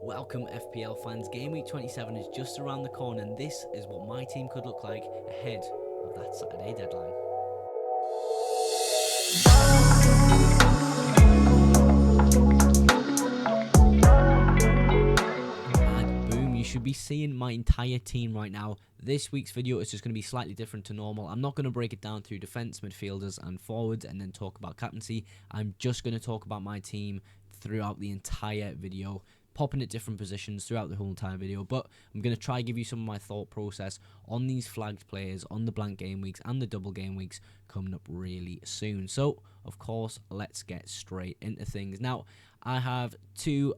Welcome FPL fans, Game Week 27 is just around the corner and this is what my team could look like ahead of that Saturday deadline. And boom, you should be seeing my entire team right now. This week's video is just going to be slightly different to normal. I'm not going to break it down through defence, midfielders and forwards and then talk about captaincy. I'm just going to talk about my team throughout the entire video, popping at different positions throughout the whole entire video, but I'm going to try to give you some of my thought process on these flagged players, on the blank game weeks and the double game weeks coming up really soon. So, of course, let's get straight into things. Now, I have two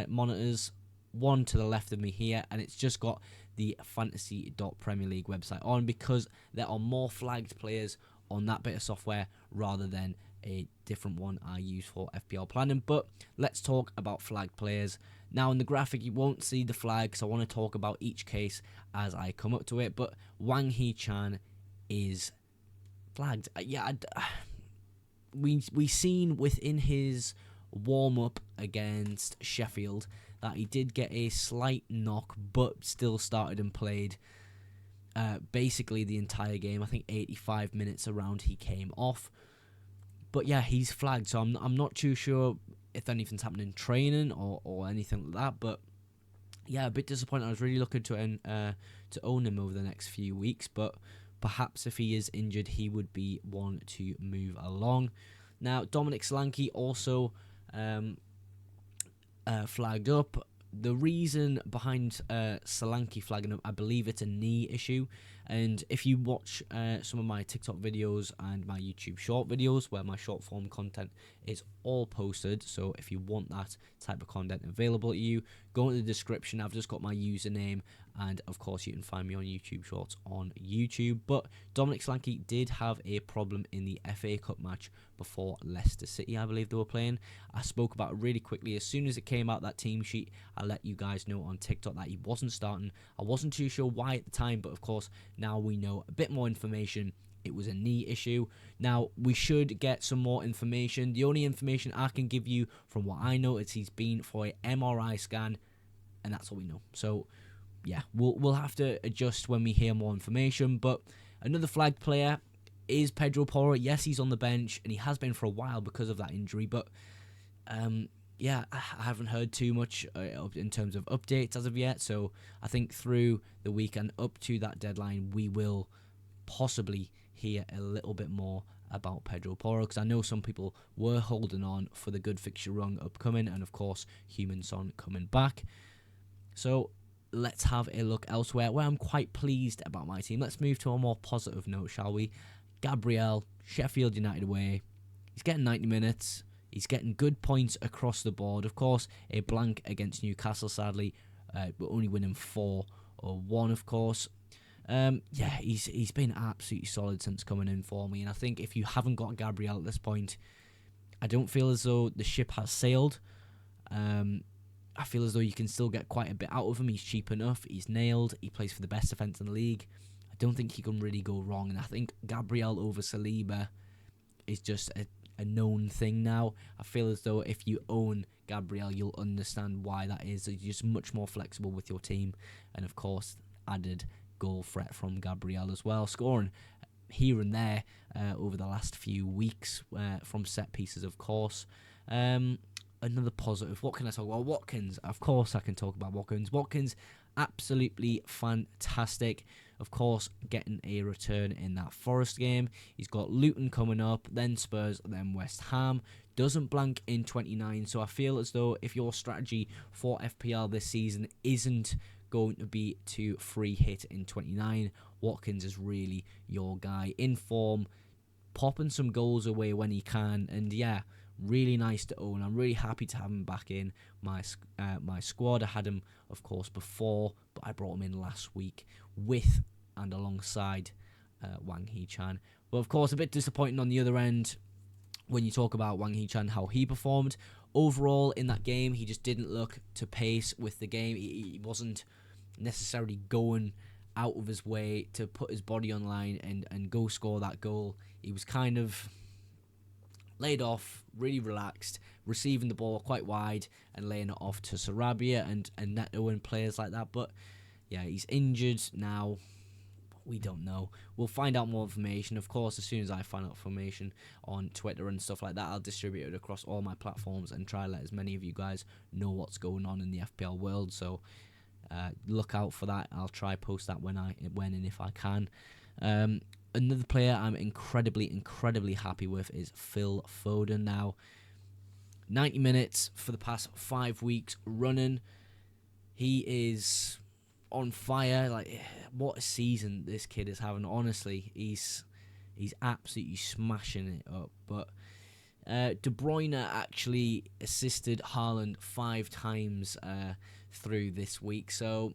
monitors, one to the left of me here, and it's just got the fantasy.premier league website on because there are more flagged players on that bit of software rather than a different one I use for FPL planning. But let's talk about flagged players. Now in the graphic you won't see the flags, so I want to talk about each case as I come up to it, but Wang Hee-chan is flagged. We seen within his warm-up against Sheffield that he did get a slight knock but still started and played basically the entire game. I think 85 minutes around he came off. But yeah, he's flagged, so I'm not too sure if anything's happened in training or anything like that. But yeah, a bit disappointed. I was really looking to own him over the next few weeks, but perhaps if he is injured, he would be one to move along. Now, Dominic Solanke also flagged up. The reason behind Solanke flagging up, I believe it's a knee issue. And if you watch some of my TikTok videos and my YouTube short videos, where my short form content is all posted, so if you want that type of content available to you, go into the description. I've just got my username, and of course you can find me on YouTube Shorts on YouTube. But Dominic Solanke did have a problem in the FA Cup match before Leicester City, I believe they were playing. I spoke about it really quickly. As soon as it came out, that team sheet, I let you guys know on TikTok that he wasn't starting. I wasn't too sure why at the time, but of course now we know a bit more information. It was a knee issue. Now, we should get some more information. The only information I can give you from what I know is he's been for an MRI scan, and that's all we know. So, yeah, we'll have to adjust when we hear more information. But another flagged player is Pedro Porro. Yes, he's on the bench, and he has been for a while because of that injury. But, yeah, I haven't heard too much in terms of updates as of yet. So, I think through the weekend up to that deadline, we will possibly hear a little bit more about Pedro Porro, because I know some people were holding on for the good fixture run upcoming, and of course Heung-min Son coming back. So let's have a look elsewhere where I'm quite pleased about my team. Let's move to a more positive note, shall we? Gabriel, Sheffield United away. He's getting 90 minutes. He's getting good points across the board. Of course, a blank against Newcastle, sadly. We're only winning 4-1, of course. Yeah, he's been absolutely solid since coming in for me, and I think if you haven't got Gabriel at this point, I don't feel as though the ship has sailed. I feel as though you can still get quite a bit out of him. He's cheap enough, he's nailed, he plays for the best defence in the league. I don't think he can really go wrong, and I think Gabriel over Saliba is just a known thing now. I feel as though if you own Gabriel, you'll understand why that is. You're just much more flexible with your team, and of course, added goal threat from Gabriel as well, scoring here and there over the last few weeks from set pieces, of course. Another positive, what can I talk about? Watkins, of course I can talk about Watkins. Watkins, absolutely fantastic. Of course, getting a return in that Forest game. He's got Luton coming up, then Spurs, then West Ham. Doesn't blank in 29, so I feel as though if your strategy for FPL this season isn't going to be to free hit in 29, Watkins is really your guy. In form, popping some goals away when he can, and yeah, really nice to own. I'm really happy to have him back in my squad. I had him, of course, before, but I brought him in last week with and alongside Wang Hee-chan. But of course, a bit disappointing on the other end when you talk about Wang Hee-chan, how he performed. Overall, in that game, he just didn't look to pace with the game. He wasn't necessarily going out of his way to put his body on line and go score that goal. He was kind of laid off, really relaxed, receiving the ball quite wide and laying it off to Sarabia and Neto and players like that. But yeah, he's injured now. We don't know. We'll find out more information. Of course, as soon as I find out information on Twitter and stuff like that, I'll distribute it across all my platforms and try to let as many of you guys know what's going on in the FPL world. So look out for that. I'll try post that when and if I can. Another player I'm incredibly happy with is Phil Foden. Now, 90 minutes for the past 5 weeks running. He is on fire. Like, what a season this kid is having. Honestly, he's absolutely smashing it up. But De Bruyne actually assisted Haaland 5 times through this week, so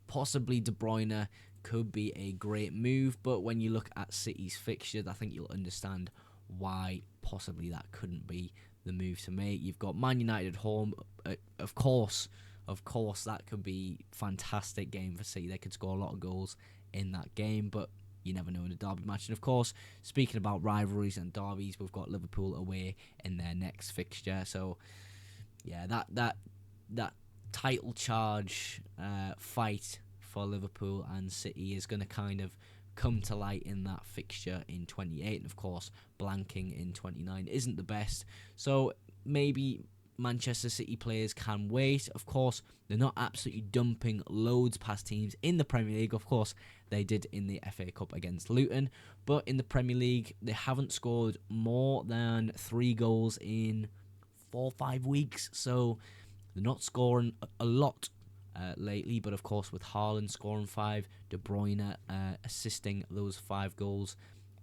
possibly De Bruyne could be a great move. But when you look at City's fixtures, I think you'll understand why possibly that couldn't be the move to make. You've got Man United at home. Of course, that could be a fantastic game for City. They could score a lot of goals in that game, but you never know in a derby match. And of course, speaking about rivalries and derbies, we've got Liverpool away in their next fixture. So yeah, that title charge fight for Liverpool and City is going to kind of come to light in that fixture in 28. And of course, blanking in 29 isn't the best. So maybe Manchester City players can wait. Of course, they're not absolutely dumping loads past teams in the Premier League. Of course, they did in the FA Cup against Luton. But in the Premier League, they haven't scored more than 3 goals in 4 or 5 weeks. So they're not scoring a lot lately. But of course, with Haaland scoring 5, De Bruyne assisting those 5 goals,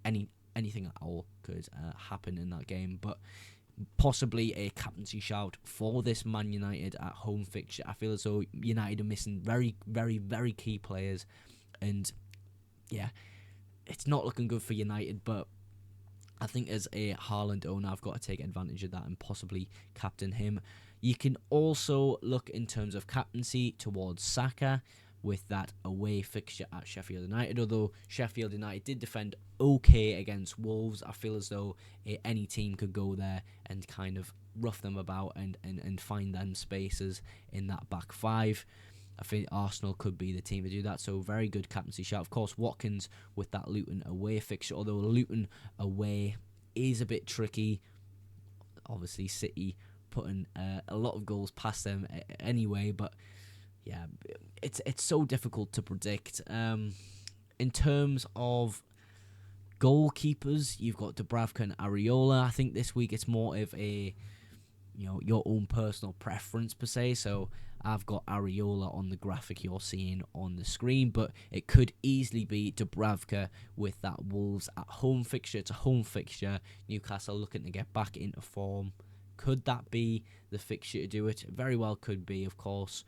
anything at all could happen in that game. But possibly a captaincy shout for this Man United at home fixture. I feel as though United are missing very key players, and yeah, it's not looking good for United. But I think as a Haaland owner, I've got to take advantage of that and possibly captain him. You can also look in terms of captaincy towards Saka with that away fixture at Sheffield United. Although Sheffield United did defend okay against Wolves, I feel as though any team could go there and kind of rough them about and find them spaces in that back 5. I think Arsenal could be the team to do that, so very good captaincy shout. Of course, Watkins with that Luton away fixture, although Luton away is a bit tricky. Obviously, City putting a lot of goals past them anyway, but yeah, it's so difficult to predict. In terms of goalkeepers, you've got Dubravka and Areola. I think this week it's more of a your own personal preference per se. So I've got Areola on the graphic you're seeing on the screen, but it could easily be Dubravka with that Wolves at home fixture. It's a home fixture. Newcastle looking to get back into form. Could that be the fixture to do it? Very well could be, of course.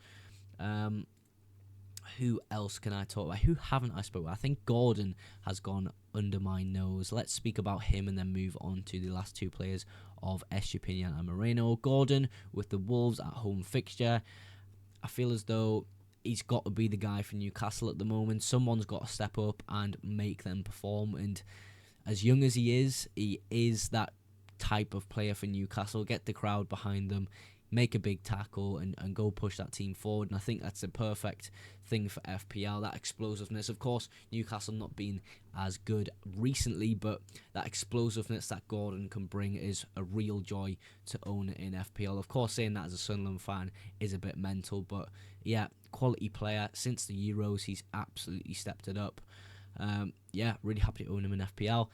Who else can I talk about? Who haven't I spoken about? I think Gordon has gone under my nose. Let's speak about him and then move on to the last 2 players of Estupiñán and Moreno. Gordon with the Wolves at home fixture. I feel as though he's got to be the guy for Newcastle at the moment. Someone's got to step up and make them perform. And as young as he is that type of player for Newcastle. Get the crowd behind them, make a big tackle and go push that team forward. And I think that's a perfect thing for FPL, that explosiveness. Of course, Newcastle not been as good recently, but that explosiveness that Gordon can bring is a real joy to own in FPL. Of course, saying that as a Sunderland fan is a bit mental, but yeah, quality player. Since the Euros, he's absolutely stepped it up. Yeah, really happy to own him in FPL.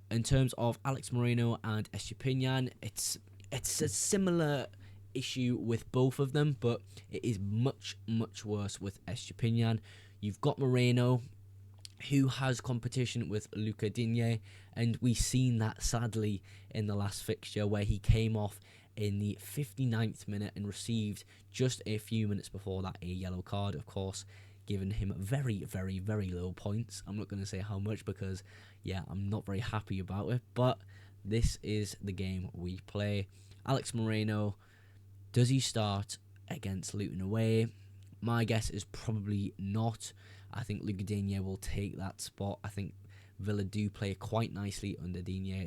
In terms of Alex Moreno and Estupiñán, it's a similar issue with both of them, but it is much worse with Estupiñán. You've got Moreno, who has competition with Luca Digne, and we've seen that sadly in the last fixture where he came off in the 59th minute and received just a few minutes before that a yellow card, of course, giving him very low points. I'm not going to say how much because, yeah, I'm not very happy about it, but this is the game we play. Alex Moreno, does he start against Luton away? My guess is probably not. I think Luca Digne will take that spot. I think Villa do play quite nicely under Digne.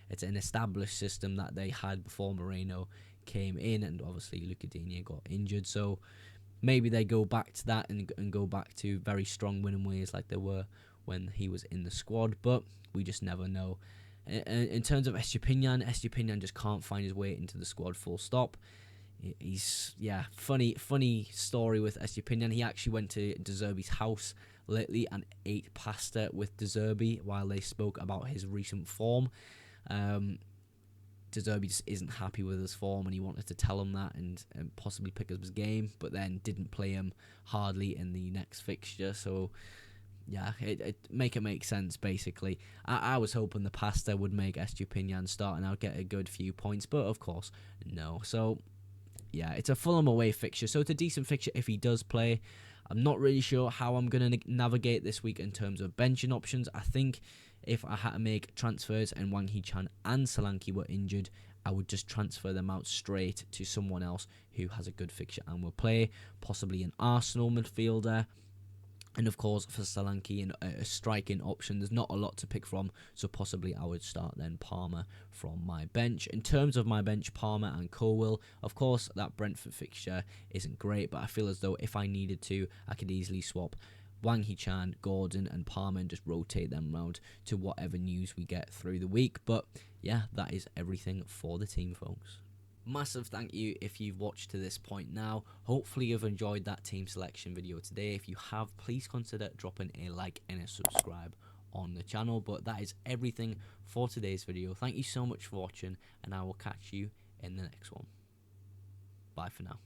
It's an established system that they had before Moreno came in, and obviously Luca Digne got injured. So maybe they go back to that and go back to very strong winning ways like they were when he was in the squad. But we just never know. In terms of Estupinian just can't find his way into the squad full stop. He's, funny story with Estupinian. He actually went to De Zerbi's house lately and ate pasta with De Zerbi while they spoke about his recent form. De Zerbi just isn't happy with his form, and he wanted to tell him that and possibly pick up his game, but then didn't play him hardly in the next fixture. So yeah, it make sense basically. I was hoping the pasta would make Estupinian start and I'll get a good few points, but of course no. So yeah, it's a Fulham away fixture, so it's a decent fixture if he does play. I'm not really sure how I'm going to navigate this week in terms of benching options. I think if I had to make transfers and Wang Hee-chan and Solanke were injured, I would just transfer them out straight to someone else who has a good fixture and will play, possibly an Arsenal midfielder. And of course, for Solanke and a striking option, there's not a lot to pick from, so possibly I would start then Palmer from my bench. In terms of my bench, Palmer and Colwill, of course, that Brentford fixture isn't great, but I feel as though if I needed to, I could easily swap Wang Hee-chan, Gordon and Palmer and just rotate them around to whatever news we get through the week. But yeah, that is everything for the team, folks. Massive thank you if you've watched to this point now. Hopefully you've enjoyed that team selection video today. If you have, please consider dropping a like and a subscribe on the channel. But that is everything for today's video. Thank you so much for watching, and I will catch you in the next one. Bye for now.